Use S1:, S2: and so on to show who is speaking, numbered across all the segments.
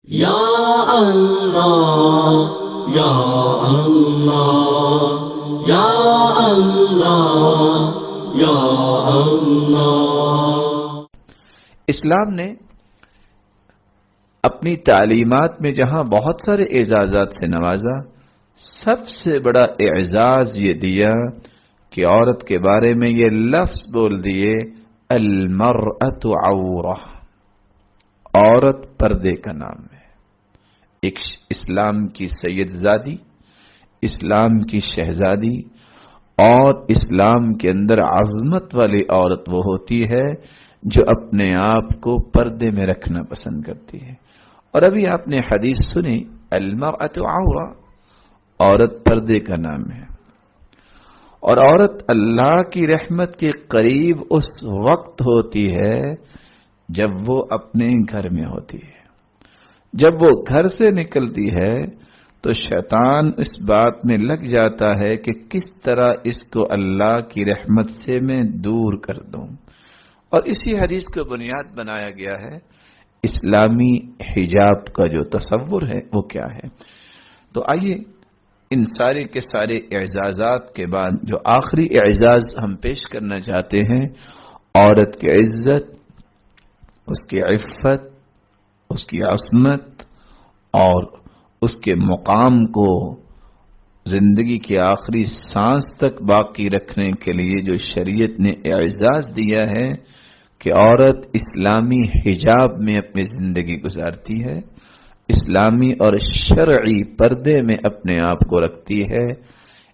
S1: یا اللہ یا اللہ یا اللہ یا اللہ۔
S2: اسلام نے اپنی تعلیمات میں جہاں بہت سارے اعزازات سے نوازا، سب سے بڑا اعزاز یہ دیا کہ عورت کے بارے میں یہ لفظ بول دیے، المرأۃ عورہ، عورت پردے کا نام ہے۔ ایک اسلام کی سید زادی، اسلام کی شہزادی اور اسلام کے اندر عظمت والی عورت وہ ہوتی ہے جو اپنے آپ کو پردے میں رکھنا پسند کرتی ہے۔ اور ابھی آپ نے حدیث سنی، المرأۃ عورہ، عورت پردے کا نام ہے۔ اور عورت اللہ کی رحمت کے قریب اس وقت ہوتی ہے جب وہ اپنے گھر میں ہوتی ہے۔ جب وہ گھر سے نکلتی ہے تو شیطان اس بات میں لگ جاتا ہے کہ کس طرح اس کو اللہ کی رحمت سے میں دور کر دوں، اور اسی حدیث کو بنیاد بنایا گیا ہے اسلامی حجاب کا جو تصور ہے وہ کیا ہے۔ تو آئیے ان سارے کے سارے اعزازات کے بعد جو آخری اعزاز ہم پیش کرنا چاہتے ہیں، عورت کی عزت، اس کی عفت، اس کی عصمت اور اس کے مقام کو زندگی کے آخری سانس تک باقی رکھنے کے لیے جو شریعت نے اعزاز دیا ہے کہ عورت اسلامی حجاب میں اپنی زندگی گزارتی ہے، اسلامی اور شرعی پردے میں اپنے آپ کو رکھتی ہے۔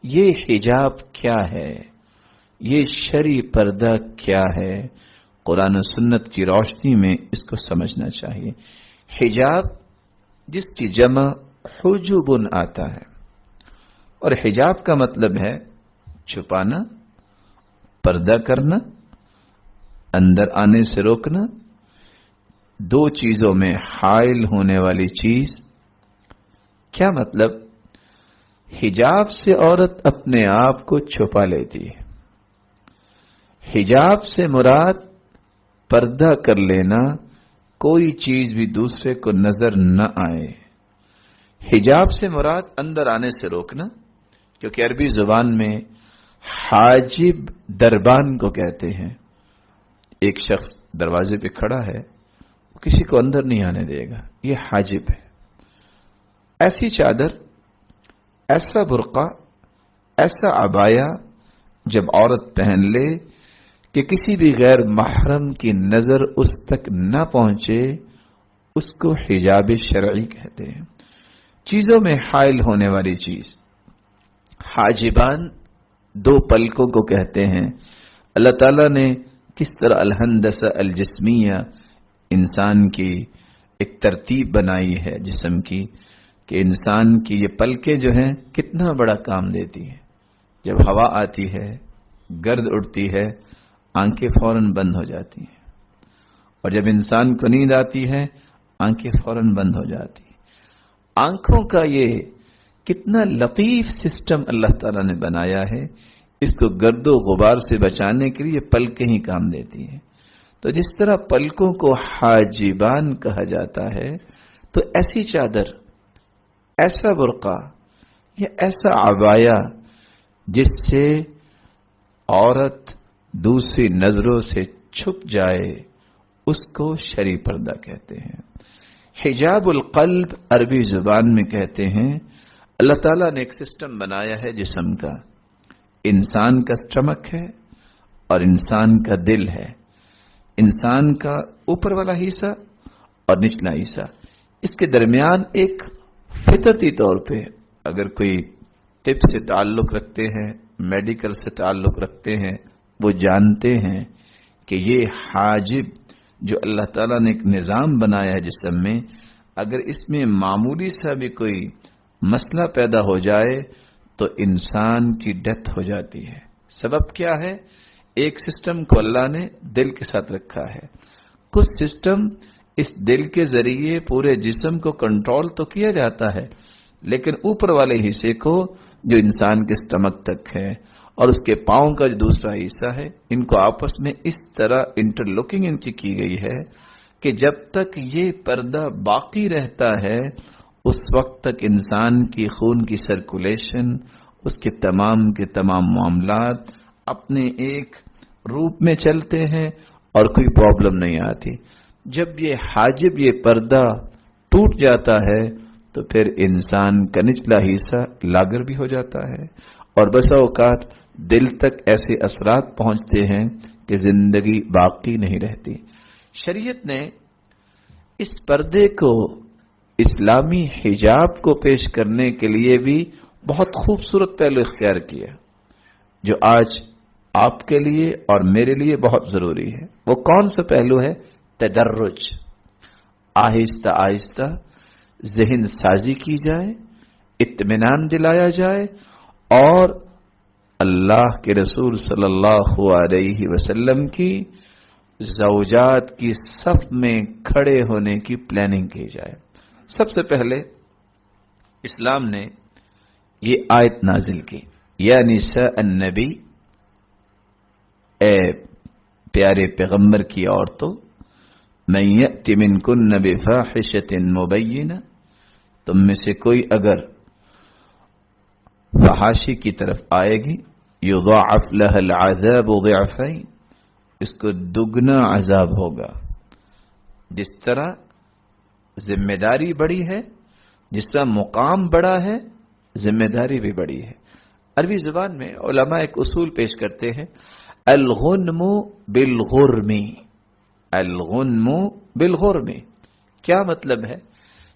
S2: یہ حجاب کیا ہے؟ یہ شرعی پردہ کیا ہے؟ قرآن و سنت کی روشنی میں اس کو سمجھنا چاہیے۔ حجاب جس کی جمع حجب آتا ہے، اور حجاب کا مطلب ہے چھپانا، پردہ کرنا، اندر آنے سے روکنا، دو چیزوں میں حائل ہونے والی چیز۔ کیا مطلب؟ حجاب سے عورت اپنے آپ کو چھپا لیتی ہے۔ حجاب سے مراد پردہ کر لینا، کوئی چیز بھی دوسرے کو نظر نہ آئے۔ حجاب سے مراد اندر آنے سے روکنا، کیونکہ عربی زبان میں حاجب دربان کو کہتے ہیں۔ ایک شخص دروازے پہ کھڑا ہے، کسی کو اندر نہیں آنے دے گا، یہ حاجب ہے۔ ایسی چادر، ایسا برقع، ایسا عبایا جب عورت پہن لے کہ کسی بھی غیر محرم کی نظر اس تک نہ پہنچے، اس کو حجاب شرعی کہتے ہیں۔ چیزوں میں حائل ہونے والی چیز۔ حاجبان دو پلکوں کو کہتے ہیں۔ اللہ تعالیٰ نے کس طرح الہندسہ الجسمیہ انسان کی ایک ترتیب بنائی ہے جسم کی، کہ انسان کی یہ پلکیں جو ہیں کتنا بڑا کام دیتی ہیں۔ جب ہوا آتی ہے، گرد اڑتی ہے، آنکھیں فوراً بند ہو جاتی ہیں، اور جب انسان کو نیند آتی ہے آنکھیں فوراً بند ہو جاتی ہیں۔ آنکھوں کا یہ کتنا لطیف سسٹم اللہ تعالیٰ نے بنایا ہے، اس کو گرد و غبار سے بچانے کے لیے پلکیں ہی کام دیتی ہیں۔ تو جس طرح پلکوں کو حاجبان کہا جاتا ہے، تو ایسی چادر، ایسا برقع یا ایسا عبایا جس سے عورت دوسری نظروں سے چھپ جائے، اس کو شرعی پردہ کہتے ہیں۔ حجاب القلب عربی زبان میں کہتے ہیں، اللہ تعالیٰ نے ایک سسٹم بنایا ہے جسم کا۔ انسان کا سٹمک ہے اور انسان کا دل ہے۔ انسان کا اوپر والا حصہ اور نچلا حصہ، اس کے درمیان ایک فطرتی طور پہ اگر کوئی طب سے تعلق رکھتے ہیں، میڈیکل سے تعلق رکھتے ہیں، وہ جانتے ہیں کہ یہ حاجب جو اللہ تعالیٰ نے ایک نظام بنایا ہے جسم میں، اگر اس میں معمولی سا بھی کوئی مسئلہ پیدا ہو جائے تو انسان کی ڈیتھ ہو جاتی ہے۔ سبب کیا ہے؟ ایک سسٹم کو اللہ نے دل کے ساتھ رکھا ہے۔ کچھ سسٹم اس دل کے ذریعے پورے جسم کو کنٹرول تو کیا جاتا ہے، لیکن اوپر والے حصے کو جو انسان کے سٹمک تک ہے اور اس کے پاؤں کا جو دوسرا حصہ ہے، ان کو آپس میں اس طرح انٹرلوکنگ ان کی گئی ہے کہ جب تک یہ پردہ باقی رہتا ہے اس وقت تک انسان کی خون کی سرکولیشن، اس کے تمام معاملات اپنے ایک روپ میں چلتے ہیں اور کوئی پرابلم نہیں آتی۔ جب یہ حاجب، یہ پردہ ٹوٹ جاتا ہے تو پھر انسان کا نچلا حصہ لاغر بھی ہو جاتا ہے، اور بسا اوقات دل تک ایسے اثرات پہنچتے ہیں کہ زندگی باقی نہیں رہتی۔ شریعت نے اس پردے کو، اسلامی حجاب کو پیش کرنے کے لیے بھی بہت خوبصورت پہلو اختیار کیا، جو آج آپ کے لیے اور میرے لیے بہت ضروری ہے۔ وہ کون سا پہلو ہے؟ تدرج۔ آہستہ آہستہ ذہن سازی کی جائے، اطمینان دلایا جائے، اور اللہ کے رسول صلی اللہ علیہ وسلم کی زوجات کی صف میں کھڑے ہونے کی پلاننگ کی جائے۔ سب سے پہلے اسلام نے یہ آیت نازل کی، یا نساء النبی، اے پیارے پیغمبر کی عورتوں، من یأت منکن بفاحشۃ مبینہ، تم میں سے کوئی اگر فحاشی کی طرف آئے گی، یضاعف لها العذاب ضعفین، اس کو دگنا عذاب ہوگا۔ جس طرح ذمہ داری بڑی ہے، جس طرح مقام بڑا ہے، ذمہ داری بھی بڑی ہے۔ عربی زبان میں علماء ایک اصول پیش کرتے ہیں، الغنم بالغرم، الغنم بالغرم۔ کیا مطلب ہے؟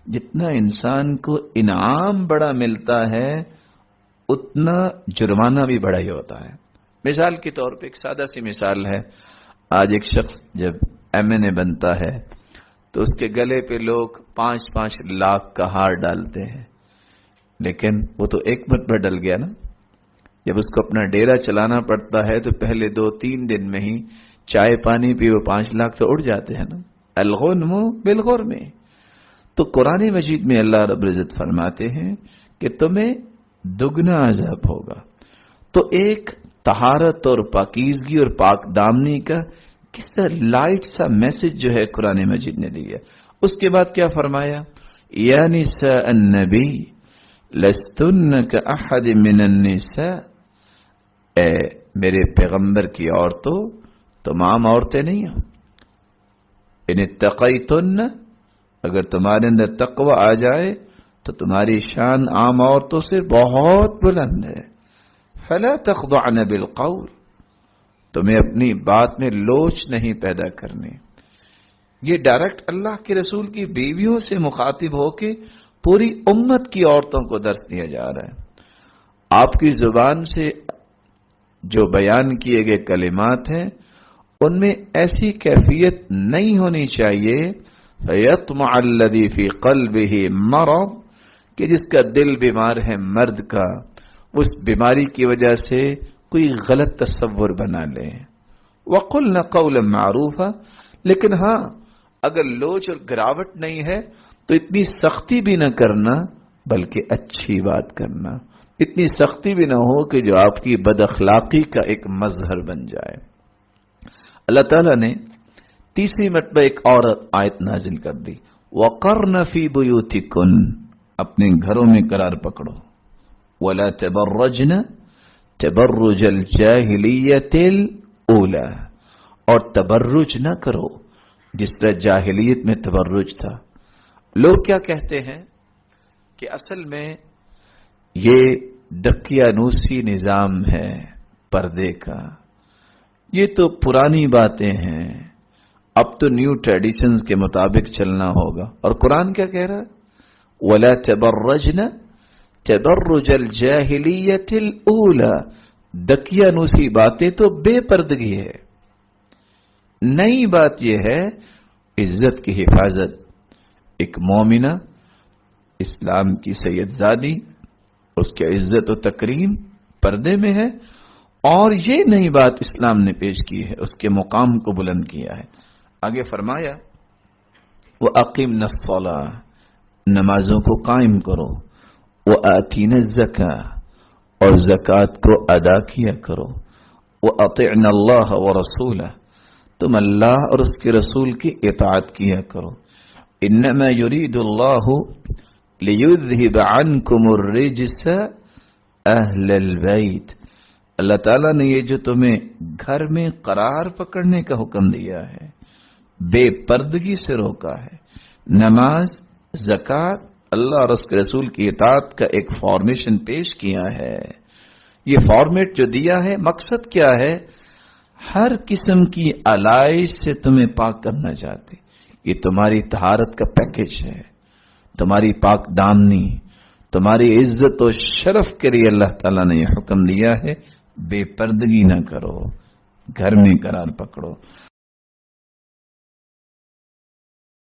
S2: جتنا انسان کو انعام بڑا ملتا ہے اتنا جرمانہ بھی بڑا ہی ہوتا ہے۔ مثال کے طور پہ ایک سادہ سی مثال ہے، آج ایک شخص جب MNA بنتا ہے تو اس کے گلے پہ لوگ 5-5 لاکھ کا ہار ڈالتے ہیں، لیکن وہ تو ایک مرتبہ ڈل گیا نا۔ جب اس کو اپنا ڈیرا چلانا پڑتا ہے تو پہلے 2-3 دن میں ہی چائے پانی پی وہ 5 لاکھ تو اڑ جاتے ہیں نا۔ الغنم بالغرم۔ تو قرآن مجید میں اللہ رب العزت فرماتے ہیں کہ تمہیں دگنا عذاب ہوگا۔ تو ایک طہارت اور پاکیزگی اور پاک دامنی کا کس طرح لائٹ سا میسج جو ہے قرآن مجید نے دیا۔ اس کے بعد کیا فرمایا؟ یا نساء النبی لستن کاحد من النساء، اے میرے پیغمبر کی عورتوں تم عام عورتیں نہیں ہو۔ ان اتقیتن، اگر تمہارے اندر تقوی آ جائے تو تمہاری شان عام عورتوں سے بہت بلند ہے۔ فلا تخضعن بالقول، تمہیں اپنی بات میں لوچ نہیں پیدا کرنی۔ یہ ڈائریکٹ اللہ کے رسول کی بیویوں سے مخاطب ہو کے پوری امت کی عورتوں کو درس دیا جا رہا ہے۔ آپ کی زبان سے جو بیان کیے گئے کلمات ہیں ان میں ایسی کیفیت نہیں ہونی چاہیے فَيَطْمَعَ الَّذِي فِي قَلْبِهِ مَرَضٌ، کہ جس کا دل بیمار ہے مرد کا، اس بیماری کی وجہ سے کوئی غلط تصور بنا لے۔ وَقُلْنَ قَوْلًا مَعْرُوفًا، لیکن ہاں اگر لوچ اور گراوٹ نہیں ہے تو اتنی سختی بھی نہ کرنا بلکہ اچھی بات کرنا، اتنی سختی بھی نہ ہو کہ جو آپ کی بد اخلاقی کا ایک مظہر بن جائے۔ اللہ تعالیٰ نے تیسری مرتبہ ایک اور آیت نازل کر دی، وَقَرْنَ فِي بُيُوتِكُنَّ، اپنے گھروں میں قرار پکڑو، وَلَا تَبَرَّجْنَ تَبَرُّجَ الْجَاهِلِيَّةِ الْأُولَى، اور تبرج نہ کرو جس طرح جاہلیت میں تبرج تھا۔ لوگ کیا کہتے ہیں کہ اصل میں یہ دقیانوسی نظام ہے پردے کا، یہ تو پرانی باتیں ہیں، اب تو نیو ٹریڈیشنز کے مطابق چلنا ہوگا۔ اور قرآن کیا کہہ رہا ہے؟ وَلَا تَبَرَّجْنَ تَبَرُّجَ الْجَاهِلِيَّةِ الْأُولَى، دقیانوسی باتیں تو بے پردگی ہے۔ نئی بات یہ ہے عزت کی حفاظت۔ ایک مومنہ اسلام کی سید زادی، اس کی عزت و تکریم پردے میں ہے، اور یہ نئی بات اسلام نے پیش کی ہے، اس کے مقام کو بلند کیا ہے۔ آگے فرمایا وَأَقِمْنَ الصَّلَاةَ، نمازوں کو قائم کرو، وَآتِينَ الزَّكَاةَ، اور زکوٰۃ کو ادا کیا کرو، وَأَطِعْنَ اللَّهَ وَرَسُولَهُ، تم اللہ اور اس کے رسول کی اطاعت کیا کرو. انما یرید اللہ لیذہب عنکم الرجس اہل البیت. اللہ تعالیٰ نے یہ جو تمہیں گھر میں قرار پکڑنے کا حکم دیا ہے، بے پردگی سے روکا ہے، نماز، زکوٰۃ، اللہ اور اس کے رسول کی اطاعت کا ایک فارمیشن پیش کیا ہے. یہ فارمیٹ جو دیا ہے، مقصد کیا ہے؟ ہر قسم کی علائش سے تمہیں پاک کرنا چاہتے. یہ تمہاری طہارت کا پیکج ہے، تمہاری پاک دامنی، تمہاری عزت و شرف کے لیے اللہ تعالیٰ نے یہ حکم دیا ہے. بے پردگی نہ کرو، گھر میں قرار پکڑو.